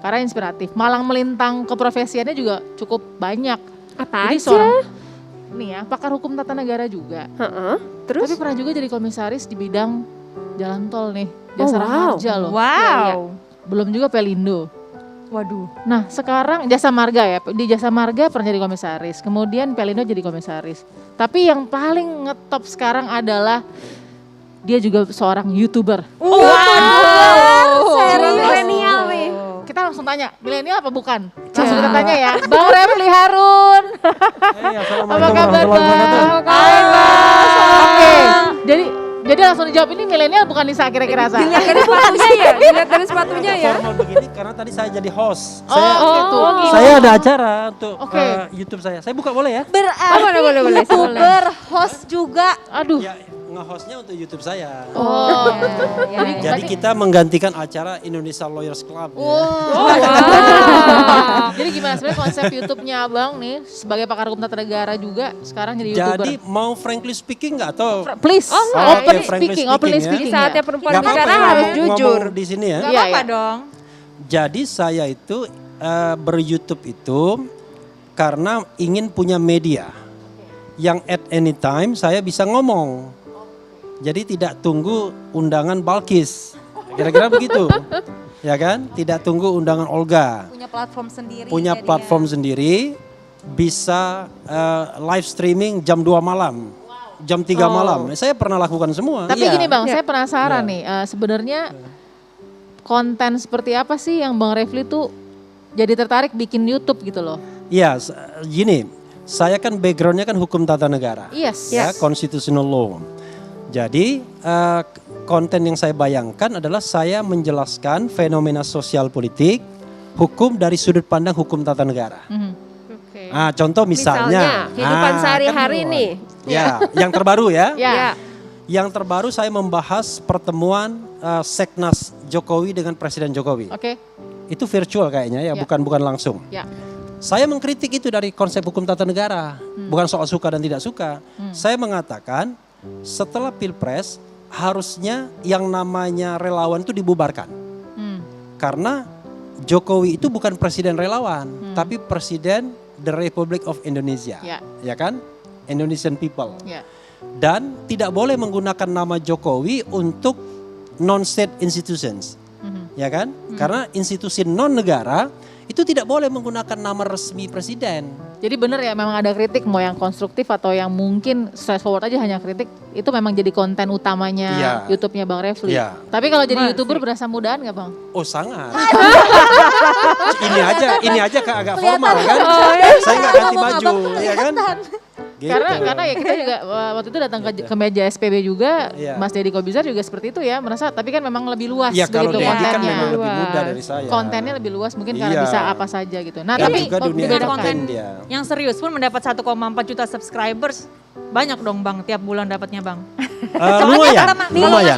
Karena inspiratif. Malang melintang keprofesiannya juga cukup banyak. Apa Jadi aja? seorang nih ya, pakar hukum tata negara juga. Terus? Tapi pernah juga jadi komisaris di bidang jalan tol nih, Jasa wow. Marga loh. Wow. Belum juga Pelindo. Waduh. Nah sekarang Jasa Marga ya, di Jasa Marga pernah jadi komisaris, kemudian Pelindo jadi komisaris. Tapi yang paling ngetop sekarang adalah dia juga seorang YouTuber. Serius? Milenial nih. Kita langsung tanya, milenial apa bukan? Langsung kita tanya ya, Bang Refli Harun. Apa kabar Bang? Hai Bang. Oke, jadi langsung dijawab ini milenial bukan Nisa kira-kira Sa? Dilihat dari sepatunya ya, dilihat dari sepatunya ya. Formal begini karena tadi saya jadi host. Gitu. Saya ada acara untuk Oke. YouTube saya. Saya buka boleh ya? Berarti boleh. YouTuber, host juga. Aduh. Ya, nge-hostnya untuk YouTube saya. Oh. Jadi kita menggantikan acara Indonesia Lawyers Club. Jadi gimana sebenarnya konsep YouTube-nya Abang nih sebagai pakar hukum tata negara juga sekarang jadi YouTuber? Jadi mau frankly speaking nggak atau Please, oke, frankly openly speaking speaking Di ya. saatnya ya. perempuan Nggak bicara apa-apa ya, harus ngomong jujur. di sini ya. Gak Iya, apa-apa iya. dong. Jadi saya itu ber-YouTube itu karena ingin punya media yang at any time saya bisa ngomong. Jadi tidak tunggu undangan Balkis, kira-kira begitu. Ya kan? Tidak tunggu undangan Olga. Punya platform sendiri. Punya jadinya. platform sendiri, bisa live streaming jam 2 malam, jam 3 malam. Saya pernah lakukan semua. Tapi Iya. gini Bang, saya penasaran Iya. nih, sebenarnya konten seperti apa sih yang Bang Refli tuh jadi tertarik bikin YouTube gitu loh? Iya, gini, saya kan backgroundnya kan hukum tata negara. Yes. Ya, constitutional law. Jadi konten yang saya bayangkan adalah saya menjelaskan fenomena sosial politik, hukum dari sudut pandang hukum tata negara. Oke. Ah, contoh misalnya, kehidupan sehari-hari kan, nih. Ya, yang terbaru ya. Ya. Yang terbaru saya membahas pertemuan Seknas Jokowi dengan Presiden Jokowi. Oke. Itu virtual kayaknya ya, Ya. bukan langsung. Ya. Saya mengkritik itu dari konsep hukum tata negara, bukan soal suka dan tidak suka. Saya mengatakan setelah Pilpres harusnya yang namanya relawan itu dibubarkan. Karena Jokowi itu bukan presiden relawan, tapi presiden the Republic of Indonesia. Ya kan? Indonesian people. Ya. Dan tidak boleh menggunakan nama Jokowi untuk non-state institutions. Ya kan? Karena institusi non-negara itu tidak boleh menggunakan nama resmi presiden. Jadi benar ya memang ada kritik mau yang konstruktif atau yang mungkin straightforward aja hanya kritik itu memang jadi konten utamanya Iya. YouTube-nya Bang Refli. Iya. Tapi kalau jadi YouTuber berasa mudaan nggak Bang? Oh sangat. ini aja agak formal kan. Saya nggak ganti baju, ya kan? Gitu. Karena ya kita juga waktu itu datang ke meja SPB juga, Iya. Mas Deddy Kobizar juga seperti itu ya, merasa tapi kan memang lebih luas Iya, kalau begitu Deddy kan kontennya. memang lebih muda dari saya. Kontennya lebih luas mungkin karena Iya. bisa apa saja gitu. Nah, Dan tapi juga dunia dengan dibedakan. konten dia. yang serius pun mendapat 1,4 juta subscribers. Banyak dong Bang tiap bulan dapatnya Bang. Lumayan, Kalau lumayan.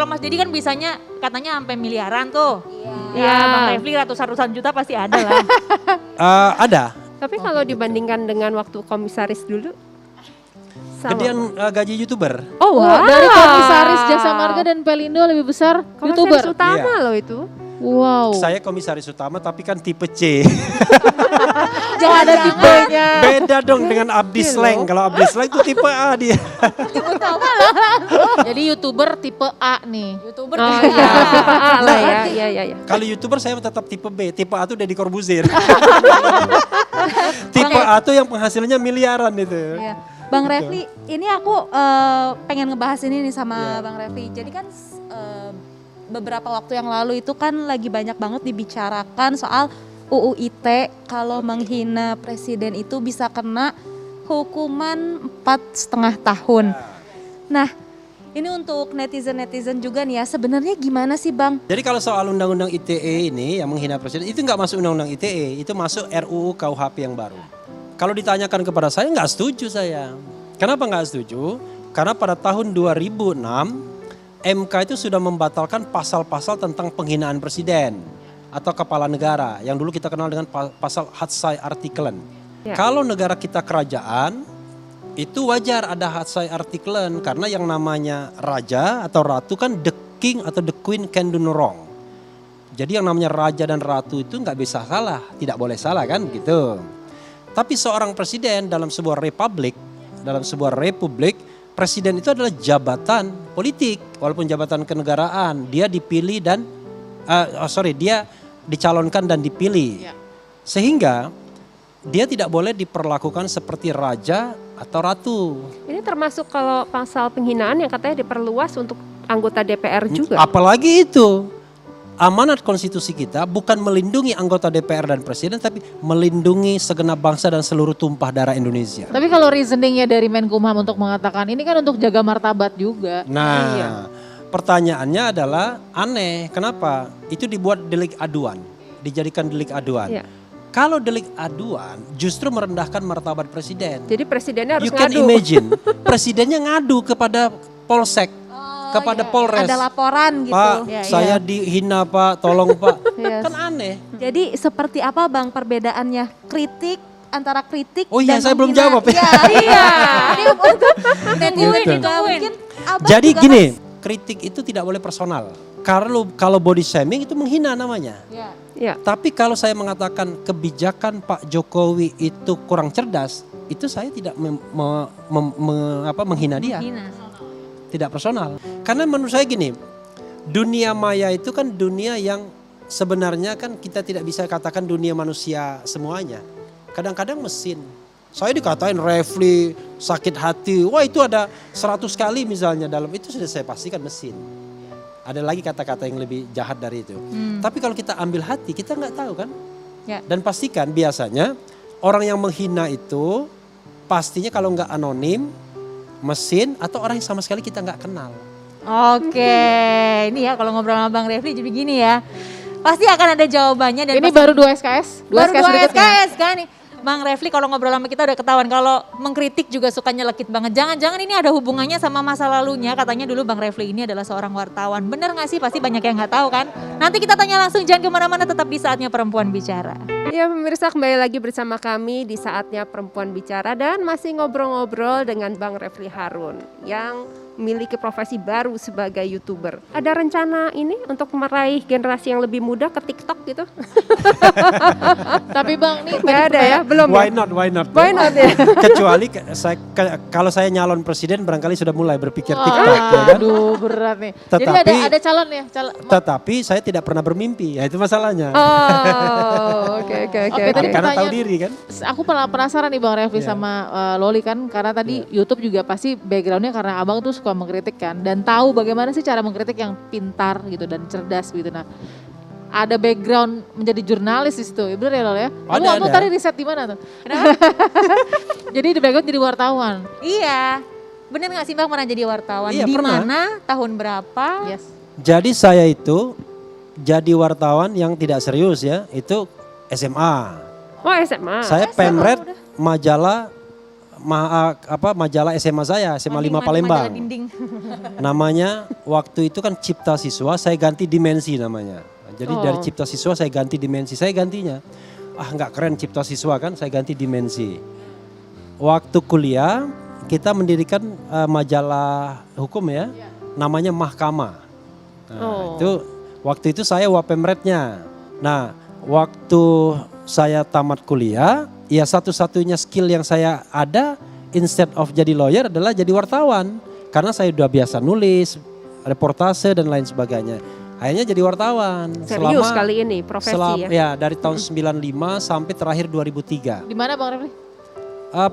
Mas Dedi kan bisanya katanya sampai miliaran tuh. Iya. Ya Bang Refli ratusan juta pasti ada lah. Ada. Tapi kalau dibandingkan dengan waktu komisaris dulu, sama. Gedean gaji YouTuber. Oh, wow. Dari komisaris Jasa Marga dan Pelindo lebih besar YouTuber. Komisaris utama Iya. loh itu. Wow. Saya komisaris utama tapi kan tipe C. Jangan ada tipenya. Beda dong dengan Abdi Sleng. Kalau Abdi Sleng itu tipe A dia. Jadi YouTuber tipe A nih. YouTuber Oh iya, tipe A lah ya. Iya. Kalau YouTuber saya tetap tipe B. Tipe A itu Deddy Corbuzier. Tipe A tuh yang penghasilannya miliaran itu. Iya. Bang Refli, ini aku pengen ngebahas ini nih sama Bang Refli. Jadi kan beberapa waktu yang lalu itu kan lagi banyak banget dibicarakan soal UU ITE kalau menghina presiden itu bisa kena hukuman 4,5 tahun. Nah, ini untuk netizen-netizen juga nih ya, sebenarnya gimana sih Bang? Jadi kalau soal undang-undang ITE ini yang menghina presiden itu nggak masuk undang-undang ITE, itu masuk RUU KUHP yang baru. Kalau ditanyakan kepada saya nggak setuju saya. Kenapa nggak setuju? Karena pada tahun 2006 MK itu sudah membatalkan pasal-pasal tentang penghinaan presiden atau kepala negara yang dulu kita kenal dengan pasal Hatsai Artikelen. Ya. Kalau negara kita kerajaan itu wajar ada Hatsai Artikelen karena yang namanya raja atau ratu kan the king ather the queen can do no wrong. Jadi yang namanya raja dan ratu itu nggak bisa salah, tidak boleh salah kan gitu. Tapi seorang presiden dalam sebuah republik, presiden itu adalah jabatan politik, walaupun jabatan kenegaraan. Dia dipilih dan, dia dicalonkan dan dipilih. Sehingga dia tidak boleh diperlakukan seperti raja atau ratu. Ini termasuk kalau pasal penghinaan yang katanya diperluas untuk anggota DPR juga. Apalagi itu. Amanat konstitusi kita bukan melindungi anggota DPR dan presiden, tapi melindungi segenap bangsa dan seluruh tumpah darah Indonesia. Tapi kalau reasoningnya dari Menkumham untuk mengatakan ini kan untuk jaga martabat juga. Nah, pertanyaannya adalah aneh. Kenapa? Itu dibuat delik aduan, dijadikan delik aduan. Iya. Kalau delik aduan justru merendahkan martabat presiden. Jadi presidennya harus You can ngadu. imagine, presidennya ngadu kepada Polsek, kepada Polres. Ada laporan gitu. Pak, Ya, saya iya. dihina Pak, tolong Pak. Yes. Kan aneh. Jadi seperti apa Bang perbedaannya antara kritik Oh iya, dan saya belum menghina? jawab ya. Iya. Ini untuk netizen Gitu. juga mungkin Abang Jadi juga gini, kritik itu tidak boleh personal. Kalau body shaming itu menghina namanya. Ya. Tapi kalau saya mengatakan kebijakan Pak Jokowi itu kurang cerdas, itu saya tidak menghina dia. Tidak personal. Karena menurut saya gini, dunia maya itu kan dunia yang sebenarnya kan kita tidak bisa katakan dunia manusia semuanya. Kadang-kadang mesin. Saya dikatain Refli sakit hati, wah itu ada 100 kali misalnya dalam itu sudah saya pastikan mesin. Ada lagi kata-kata yang lebih jahat dari itu. Tapi kalau kita ambil hati, kita nggak tahu kan. Ya. Dan pastikan biasanya orang yang menghina itu pastinya kalau nggak anonim, mesin atau orang yang sama sekali kita nggak kenal. Oke, ini ya kalau ngobrol sama Bang Refli jadi gini ya. Pasti akan ada jawabannya dan Ini pasti- baru 2 SKS? baru 2 berikutnya. SKS kan nih. Bang Refli kalau ngobrol sama kita udah ketahuan kalau mengkritik juga suka nyelekit banget. Jangan-jangan ini ada hubungannya sama masa lalunya. Katanya dulu Bang Refli ini adalah seorang wartawan. Bener gak sih? Pasti banyak yang gak tahu kan. Nanti kita tanya langsung, jangan kemana-mana, tetap di Saatnya Perempuan Bicara. Ya pemirsa, kembali lagi bersama kami di Saatnya Perempuan Bicara dan masih ngobrol-ngobrol dengan Bang Refli Harun yang memiliki profesi baru sebagai YouTuber. Ada rencana ini untuk meraih generasi yang lebih muda ke TikTok gitu? Tapi Bang, nih Nggak ada ya? Belum Why ya? not? Why not? Why not ya? Kecuali kalau saya nyalon presiden barangkali sudah mulai berpikir TikTok ya kan. Aduh berat nih. Jadi Tetapi- ada calon ya? Tetapi saya tidak pernah bermimpi, ya itu masalahnya. Oh, oke. Oke, tadi Karena tahu pertanyaan- diri kan. Aku penasaran nih Bang Refli Iya. sama Loli kan, karena tadi YouTube juga pasti backgroundnya karena abang tuh suka mengkritik kan, dan tahu bagaimana sih cara mengkritik yang pintar gitu dan cerdas gitu. Nah, ada background menjadi jurnalis di situ, ya bener ya Lol ya? Kamu Ada. tadi riset di mana tuh? Jadi di background jadi wartawan. Iya, bener gak sih Bang pernah jadi wartawan? Iya, Di pernah. mana, tahun berapa? Yes. Jadi saya itu jadi wartawan yang tidak serius ya, itu SMA. Oh SMA. Saya pemret majalah majalah SMA saya, SMA 5 Majalah Palembang. dinding. Namanya waktu itu kan Cipta Siswa, saya ganti dimensi namanya. Jadi dari Cipta Siswa saya ganti dimensi, saya gantinya. Nggak keren Cipta Siswa kan, saya ganti dimensi. Waktu kuliah kita mendirikan majalah hukum ya, namanya Mahkamah. Nah, waktu itu saya wapemretnya. Nah, waktu saya tamat kuliah, ya satu-satunya skill yang saya ada instead of jadi lawyer adalah jadi wartawan. Karena saya udah biasa nulis, reportase dan lain sebagainya. Akhirnya jadi wartawan. Serius kali ini profesi ya? Ya, dari tahun 95 sampai terakhir 2003. Di mana Bang Refli?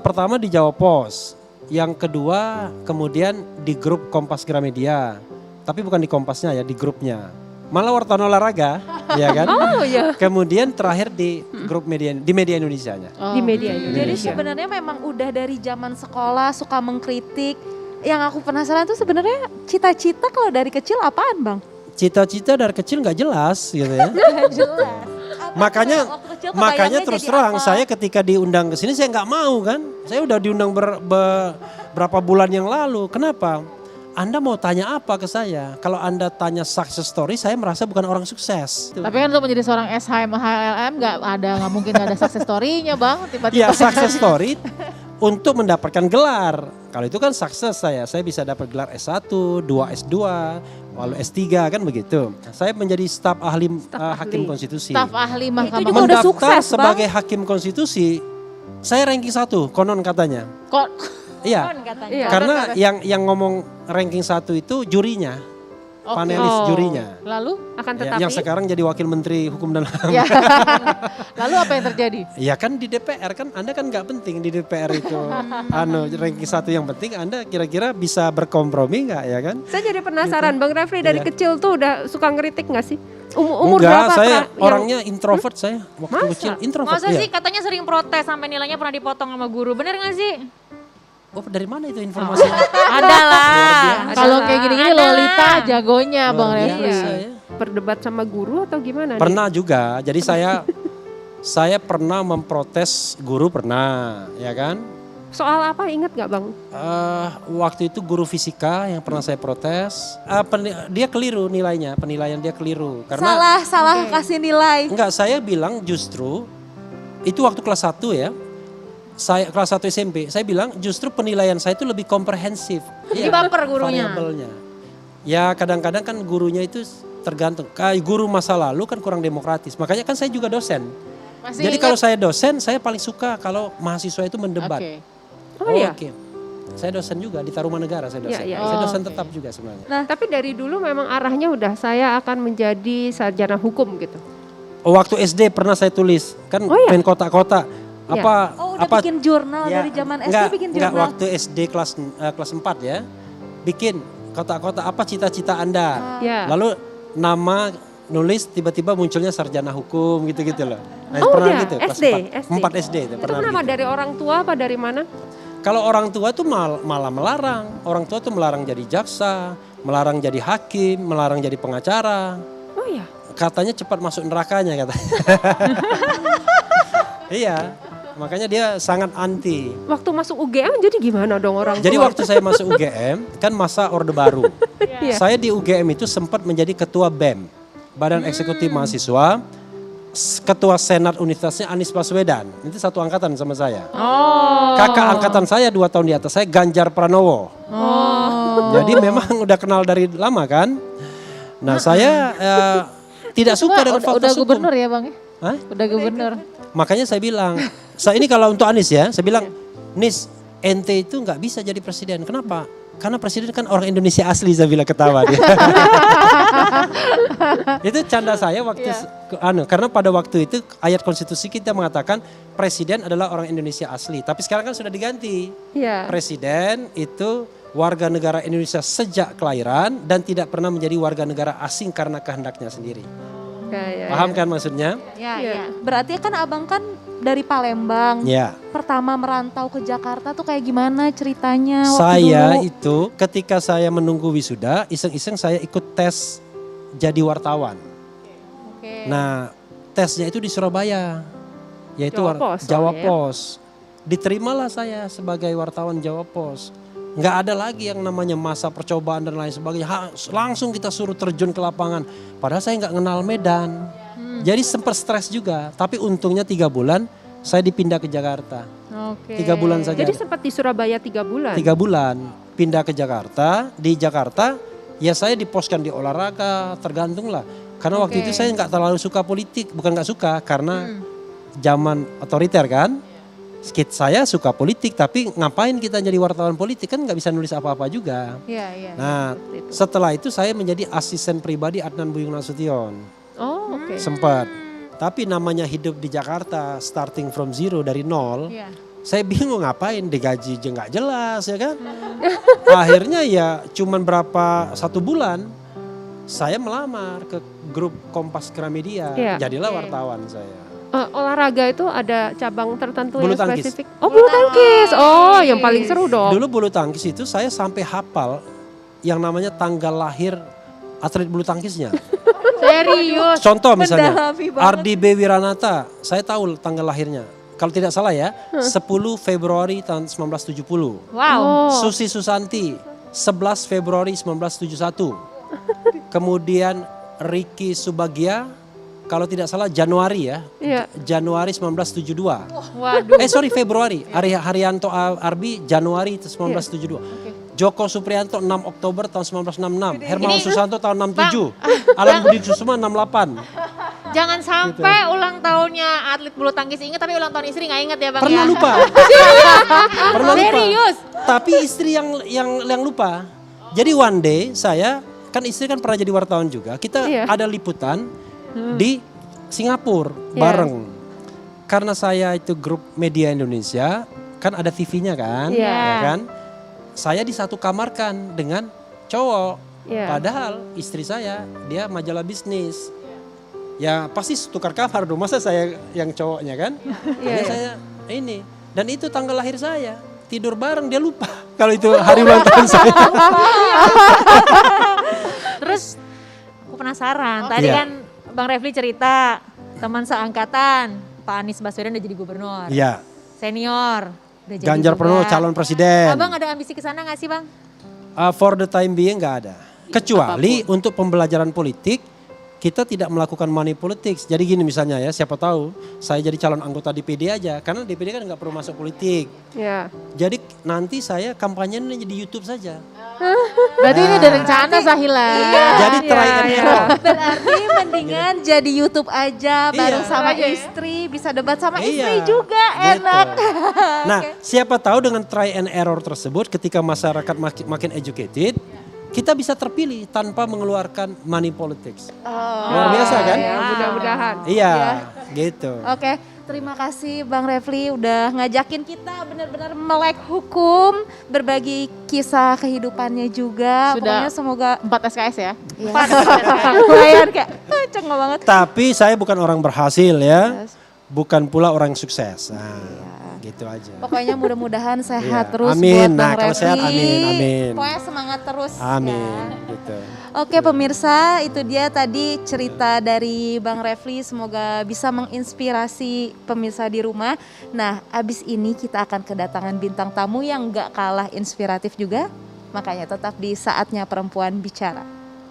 Pertama di Jawa Pos, yang kedua kemudian di grup Kompas Gramedia. Tapi bukan di Kompasnya ya, di grupnya. Malah wartawan olahraga, ya kan? Oh iya. Kemudian terakhir di grup media, di media Indonesianya. Di media Jadi Indonesia. sebenarnya memang udah dari zaman sekolah suka mengkritik. Yang aku penasaran tuh sebenarnya cita-cita kalau dari kecil apaan Bang? Cita-cita dari kecil nggak jelas gitu ya. Jelas. Makanya Waktu kecil makanya kebayangnya terus jadi terang apa? saya ketika diundang ke sini saya nggak mau kan. Saya udah diundang berapa bulan yang lalu. Kenapa? Anda mau tanya apa ke saya? Kalau Anda tanya success story, saya merasa bukan orang sukses. Tapi kan untuk menjadi seorang SHM HLM nggak mungkin nggak ada success story-nya Bang. Tiba-tiba. Ya success story untuk mendapatkan gelar. Kalau itu kan sukses saya bisa dapat gelar S1, 2 S2, lalu S3 kan begitu. Saya menjadi staf ahli hakim ahli. konstitusi. Staf ahli Mahkamah juga udah Mendaftar sukses, Bang. sebagai hakim konstitusi, saya ranking 1 konon katanya. Kok Iya. katanya. Iya. Karena yang ngomong ranking 1 itu jurinya, Oke. panelis Oh. jurinya. lalu? Akan Ya, tetapi yang sekarang jadi wakil menteri hukum dan HAM. Ya. Lalu apa yang terjadi? Ya kan di DPR kan Anda kan nggak penting di DPR itu. Ranking 1 yang penting Anda kira-kira bisa berkompromi nggak ya kan? saya jadi penasaran Bang Refli dari Iya. kecil tuh udah suka ngeritik nggak sih? Umur Enggak, berapa? saya Pra, yang- orangnya introvert saya waktu kecil introvert. Masa iya. sih katanya sering protes sampai nilainya pernah dipotong sama guru. Bener gak sih? Oh dari mana itu informasinya? Ada lah. Kalau kayak gini-gini Ada. Lolita jagonya Bang Luar Refli. biasa ya. berdebat sama guru atau gimana? nih? Pernah juga. Jadi saya pernah memprotes guru pernah, ya kan? Soal apa ingat nggak Bang? Waktu itu guru fisika yang pernah saya protes, dia keliru nilainya, penilaian dia keliru. Karena Salah kasih nilai. enggak, saya bilang justru itu waktu kelas 1 ya. Saya kelas 1 SMP, saya bilang justru penilaian saya itu lebih komprehensif. Jadi baper gurunya. Variabelnya. Ya kadang-kadang kan gurunya itu tergantung. Kayak guru masa lalu kan kurang demokratis. Makanya kan saya juga dosen. Masih Jadi ingat? kalau saya dosen, saya paling suka kalau mahasiswa itu mendebat. Oke. Oh iya. Oke. Saya dosen juga di Tarumanegara, saya dosen. Iya, iya. Saya Oh, dosen oke. tetap juga sebenarnya. Tapi dari dulu memang arahnya udah saya akan menjadi sarjana hukum gitu. Waktu SD pernah saya tulis, kan Oh iya? main kotak-kotak. Iya. Apa Oh udah apa bikin jurnal ya, dari zaman SD enggak, bikin enggak, jurnal. waktu SD kelas 4 ya. Bikin kotak-kotak apa cita-cita Anda. Ya. Lalu nama nulis tiba-tiba munculnya sarjana hukum gitu-gitu loh. Nah, Oh, pernah udah, gitu kelas SD, 4. 4 SD itu Itu pernah. kenapa gitu. dari orang tua apa dari mana? Kalau orang tua tuh malah melarang. Orang tua tuh melarang jadi jaksa, melarang jadi hakim, melarang jadi pengacara. Oh iya. Katanya cepat masuk nerakanya katanya. Iya, makanya dia sangat anti. Waktu masuk UGM jadi gimana dong orang Jadi tua? waktu saya masuk UGM kan masa Orde Baru. Iya. Saya di UGM itu sempat menjadi ketua BEM, Badan Eksekutif Mahasiswa. Ketua Senat Universitasnya Anies Baswedan. Itu satu angkatan sama saya. Kakak angkatan saya 2 tahun di atas saya Ganjar Pranowo. Jadi memang udah kenal dari lama kan. Nah saya tidak suka dengan udah fakultas hukum. gubernur ya Bang ya? Hah? Udah gubernur. Makanya saya bilang, ini kalau untuk Anies ya, saya bilang, Nis, ente itu nggak bisa jadi presiden. Kenapa? Karena presiden kan orang Indonesia asli, saya bilang ketawa dia. Itu canda saya waktu, karena pada waktu itu ayat konstitusi kita mengatakan presiden adalah orang Indonesia asli. Tapi sekarang kan sudah diganti. Iya. Presiden itu warga negara Indonesia sejak kelahiran dan tidak pernah menjadi warga negara asing karena kehendaknya sendiri. Ya. Paham kan maksudnya? Ya, Iya. ya. Berarti kan abang kan dari Palembang. Ya. Pertama merantau ke Jakarta tuh kayak gimana ceritanya waktu Saya dulu? itu ketika saya menunggu wisuda, iseng-iseng saya ikut tes jadi wartawan. Oke. Nah, tesnya itu di Surabaya, yaitu Jawa Pos Jawa soalnya ya. Pos. Diterimalah saya sebagai wartawan Jawa Pos. Nggak ada lagi yang namanya masa percobaan dan lain sebagainya. Langsung kita suruh terjun ke lapangan. Padahal saya nggak kenal Medan. Jadi sempat stres juga. Tapi untungnya 3 bulan saya dipindah ke Jakarta. Oke. 3 bulan saja. Jadi sempat di Surabaya 3 bulan. 3 bulan pindah ke Jakarta. Di Jakarta ya saya diposkan di olahraga, tergantung lah. Karena waktu Oke. itu saya nggak terlalu suka politik, bukan nggak suka karena zaman otoriter kan. Saya suka politik, tapi ngapain kita jadi wartawan politik kan nggak bisa nulis apa-apa juga. Iya, iya. Nah Seperti itu. setelah itu saya menjadi asisten pribadi Adnan Buyung Nasution, Oh, oke. sempat. Tapi namanya hidup di Jakarta, starting from zero dari nol. Iya. Saya bingung ngapain, digaji aja nggak jelas ya kan. Akhirnya ya cuman berapa 1 bulan saya melamar ke grup Kompas Gramedia. Iya. Jadilah wartawan saya. Olahraga itu ada cabang tertentu Bulu yang tangkis. spesifik? Oh, bulu tangkis. Oh, yang paling seru dong. Dulu bulu tangkis itu saya sampai hafal yang namanya tanggal lahir atlet bulu tangkisnya. Serius. Contoh misalnya Mendalami banget. Ardi B. Wiranata, saya tahu tanggal lahirnya. Kalau tidak salah ya, 10 Februari tahun 1970. Wow. Oh. Susi Susanti 11 Februari 1971. Kemudian Ricky Subagia kalau tidak salah Januari ya. Iya. Januari 1972. Waduh. Sorry Februari. Haryanto Arbi Januari 1972. Joko Supriyanto 6 Oktober tahun 1966, Hermawan Susanto tahun 67, Alan Budi Kusuma 68. Jangan sampai ulang tahunnya atlet bulu tangkis ingat tapi ulang tahun istri nggak inget ya Bang Pernah ya? lupa. Pernah lupa. Serius? Tapi istri yang lupa. Jadi one day saya, kan istri kan pernah jadi wartawan juga. Kita ada liputan di Singapura bareng. Karena saya itu grup media Indonesia, kan ada TV-nya kan, ya kan. Saya di satu kamar kan dengan cowok. Padahal istri saya dia majalah bisnis. Ya pasti tukar kamar dong, masa saya yang cowoknya kan. Jadi saya ini, dan itu tanggal lahir saya. Tidur bareng dia lupa kalau itu hari ulang tahun saya. Terus aku penasaran, tadi kan Bang Refli cerita teman seangkatan Pak Anies Baswedan udah jadi gubernur. Iya. Senior udah jadi Ganjar juga. Pranowo calon presiden. Abang ada ambisi ke sana gak sih Bang? For the time being nggak ada. Kecuali untuk pembelajaran politik kita tidak melakukan money politics. Jadi gini misalnya ya, siapa tahu saya jadi calon anggota DPD aja, karena DPD kan nggak perlu masuk politik. Jadi nanti saya kampanye di YouTube saja. Berarti ini ada rencana Sahila. Jadi try and error. Berarti mendingan jadi YouTube aja bareng sama istri, bisa debat sama istri juga enak. Nah, siapa tahu dengan try and error tersebut ketika masyarakat makin educated, kita bisa terpilih tanpa mengeluarkan money politics. Luar biasa kan? Mudah-mudahan. Iya, gitu. Oke, terima kasih Bang Refli udah ngajakin kita benar-benar melek hukum, berbagi kisah kehidupannya juga. Sudah Pokoknya semoga 4 SKS ya. lumayan kayak cengeng banget. Tapi saya bukan orang berhasil ya, bukan pula orang sukses. Nah, gitu aja. Pokoknya mudah-mudahan sehat Iya, terus amin. buat Bang Nah, kalau Refli. sehat, amin. Pokoknya semangat terus. Amin, ya. gitu. Oke pemirsa, itu dia tadi cerita dari Bang Refli, semoga bisa menginspirasi pemirsa di rumah. Nah, abis ini kita akan kedatangan bintang tamu yang gak kalah inspiratif juga, makanya tetap di Saatnya Perempuan Bicara.